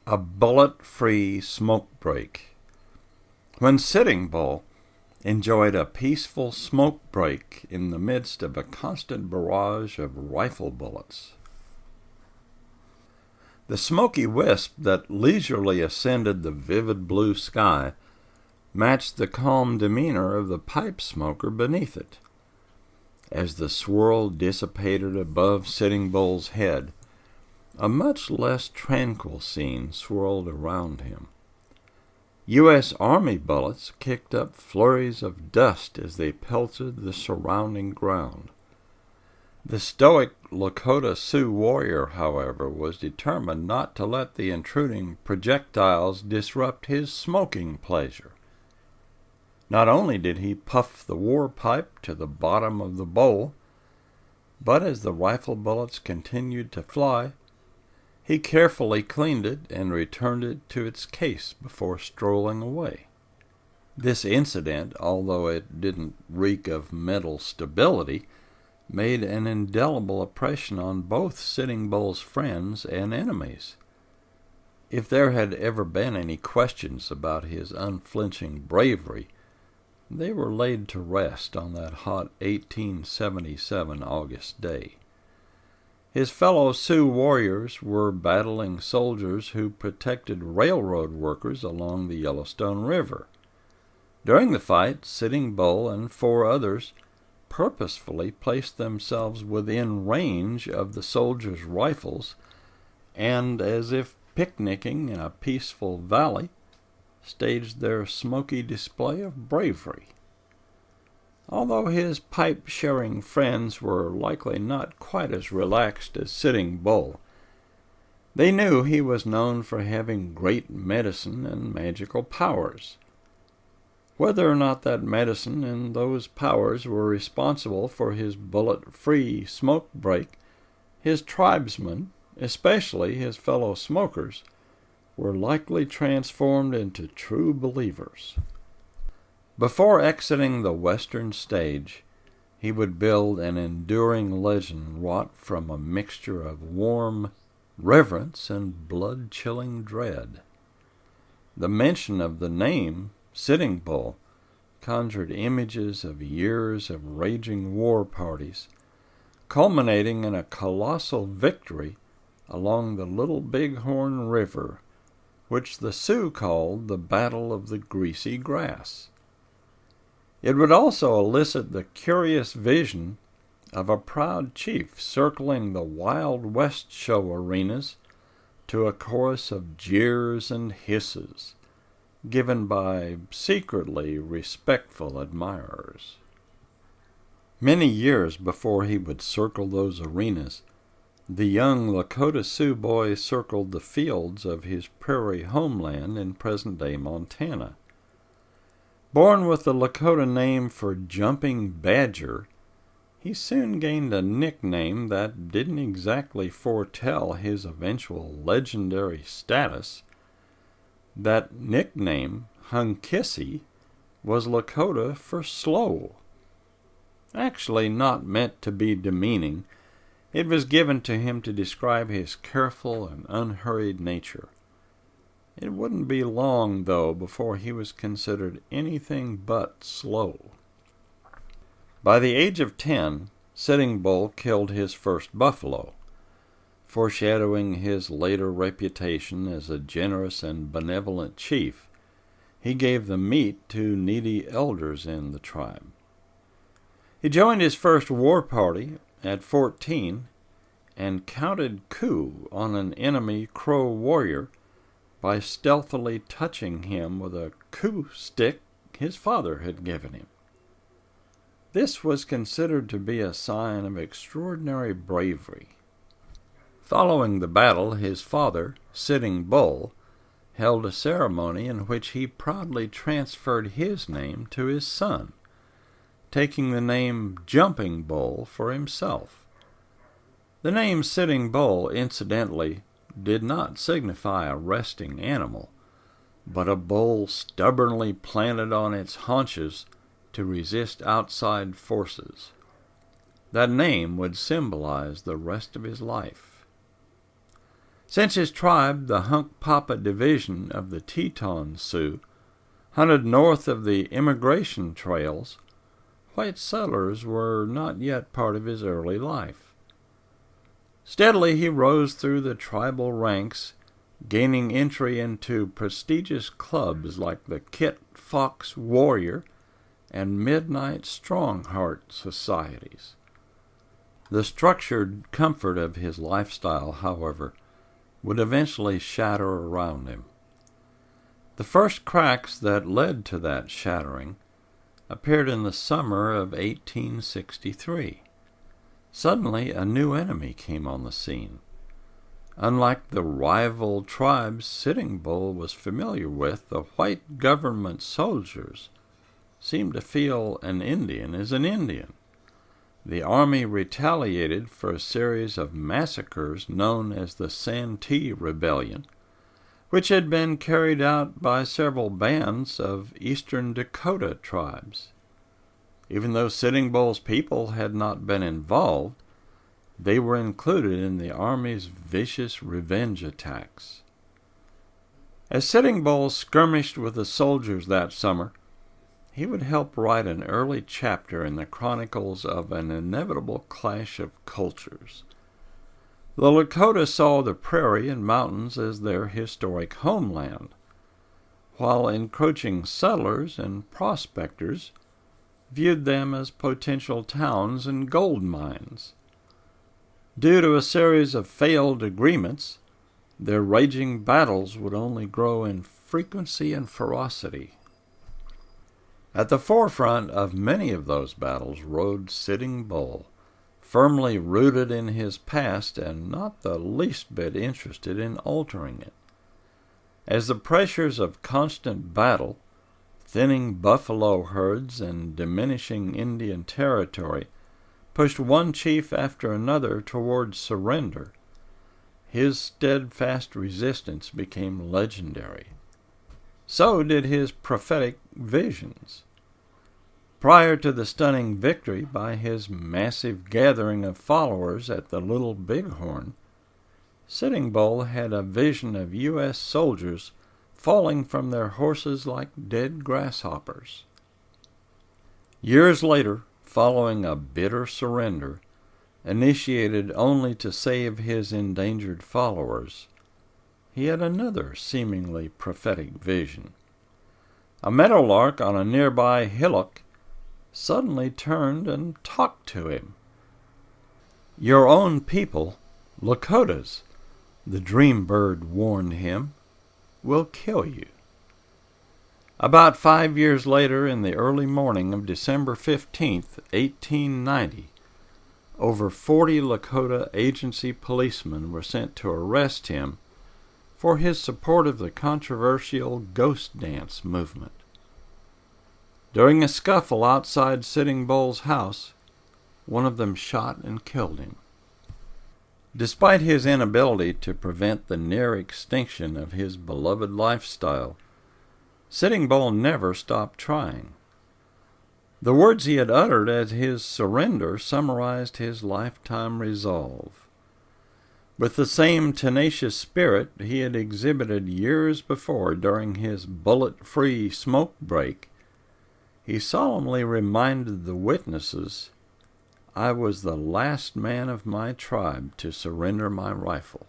A bullet-free smoke break. When Sitting Bull enjoyed a peaceful smoke break in the midst of a constant barrage of rifle bullets. The smoky wisp that leisurely ascended the vivid blue sky matched the calm demeanor of the pipe smoker beneath it. As the swirl dissipated above Sitting Bull's head, a much less tranquil scene swirled around him. U.S. Army bullets kicked up flurries of dust as they pelted the surrounding ground. The stoic Lakota Sioux warrior, however, was determined not to let the intruding projectiles disrupt his smoking pleasure. Not only did he puff the war pipe to the bottom of the bowl, but as the rifle bullets continued to fly, he carefully cleaned it and returned it to its case before strolling away. This incident, although it didn't reek of mental stability, made an indelible impression on both Sitting Bull's friends and enemies. If there had ever been any questions about his unflinching bravery, they were laid to rest on that hot 1877 August day. His fellow Sioux warriors were battling soldiers who protected railroad workers along the Yellowstone River. During the fight, Sitting Bull and 4 others purposefully placed themselves within range of the soldiers' rifles and, as if picnicking in a peaceful valley, staged their smoky display of bravery. Although his pipe-sharing friends were likely not quite as relaxed as Sitting Bull, they knew he was known for having great medicine and magical powers. Whether or not that medicine and those powers were responsible for his bullet-free smoke break, his tribesmen, especially his fellow smokers, were likely transformed into true believers. Before exiting the western stage, he would build an enduring legend wrought from a mixture of warm reverence and blood-chilling dread. The mention of the name Sitting Bull conjured images of years of raging war parties, culminating in a colossal victory along the Little Bighorn River, which the Sioux called the Battle of the Greasy Grass. It would also elicit the curious vision of a proud chief circling the Wild West show arenas to a chorus of jeers and hisses, given by secretly respectful admirers. Many years before he would circle those arenas, the young Lakota Sioux boy circled the fields of his prairie homeland in present-day Montana. Born with the Lakota name for Jumping Badger, he soon gained a nickname that didn't exactly foretell his eventual legendary status. That nickname, Hunkissy, was Lakota for slow. Actually not meant to be demeaning, it was given to him to describe his careful and unhurried nature. It wouldn't be long, though, before he was considered anything but slow. By the age of 10, Sitting Bull killed his first buffalo, foreshadowing his later reputation as a generous and benevolent chief. He gave the meat to needy elders in the tribe. He joined his first war party at 14 and counted coup on an enemy Crow warrior by stealthily touching him with a coup stick his father had given him. This was considered to be a sign of extraordinary bravery. Following the battle, his father, Sitting Bull, held a ceremony in which he proudly transferred his name to his son, taking the name Jumping Bull for himself. The name Sitting Bull, incidentally, did not signify a resting animal, but a bull stubbornly planted on its haunches to resist outside forces. That name would symbolize the rest of his life. Since his tribe, the Hunkpapa Division of the Teton Sioux, hunted north of the immigration trails, white settlers were not yet part of his early life. Steadily he rose through the tribal ranks, gaining entry into prestigious clubs like the Kit Fox Warrior and Midnight Strongheart societies. The structured comfort of his lifestyle, however, would eventually shatter around him. The first cracks that led to that shattering appeared in the summer of 1863. Suddenly, a new enemy came on the scene. Unlike the rival tribes Sitting Bull was familiar with, the white government soldiers seemed to feel an Indian is an Indian. The army retaliated for a series of massacres known as the Santee Rebellion, which had been carried out by several bands of eastern Dakota tribes. Even though Sitting Bull's people had not been involved, they were included in the Army's vicious revenge attacks. As Sitting Bull skirmished with the soldiers that summer, he would help write an early chapter in the chronicles of an inevitable clash of cultures. The Lakota saw the prairie and mountains as their historic homeland, while encroaching settlers and prospectors viewed them as potential towns and gold mines. Due to a series of failed agreements, their raging battles would only grow in frequency and ferocity. At the forefront of many of those battles rode Sitting Bull, firmly rooted in his past and not the least bit interested in altering it. As the pressures of constant battle, thinning buffalo herds, and diminishing Indian territory pushed one chief after another toward surrender, his steadfast resistance became legendary. So did his prophetic visions. Prior to the stunning victory by his massive gathering of followers at the Little Bighorn, Sitting Bull had a vision of U.S. soldiers falling from their horses like dead grasshoppers. Years later, following a bitter surrender, initiated only to save his endangered followers, he had another seemingly prophetic vision. A meadowlark on a nearby hillock suddenly turned and talked to him. "Your own people, Lakotas," the dream bird warned him, "will kill you." About 5 years later, in the early morning of December 15th, 1890, over 40 Lakota agency policemen were sent to arrest him for his support of the controversial ghost dance movement. During a scuffle outside Sitting Bull's house, one of them shot and killed him. Despite his inability to prevent the near extinction of his beloved lifestyle, Sitting Bull never stopped trying. The words he had uttered at his surrender summarized his lifetime resolve. With the same tenacious spirit he had exhibited years before during his bullet-free smoke break, he solemnly reminded the witnesses, "I was the last man of my tribe to surrender my rifle."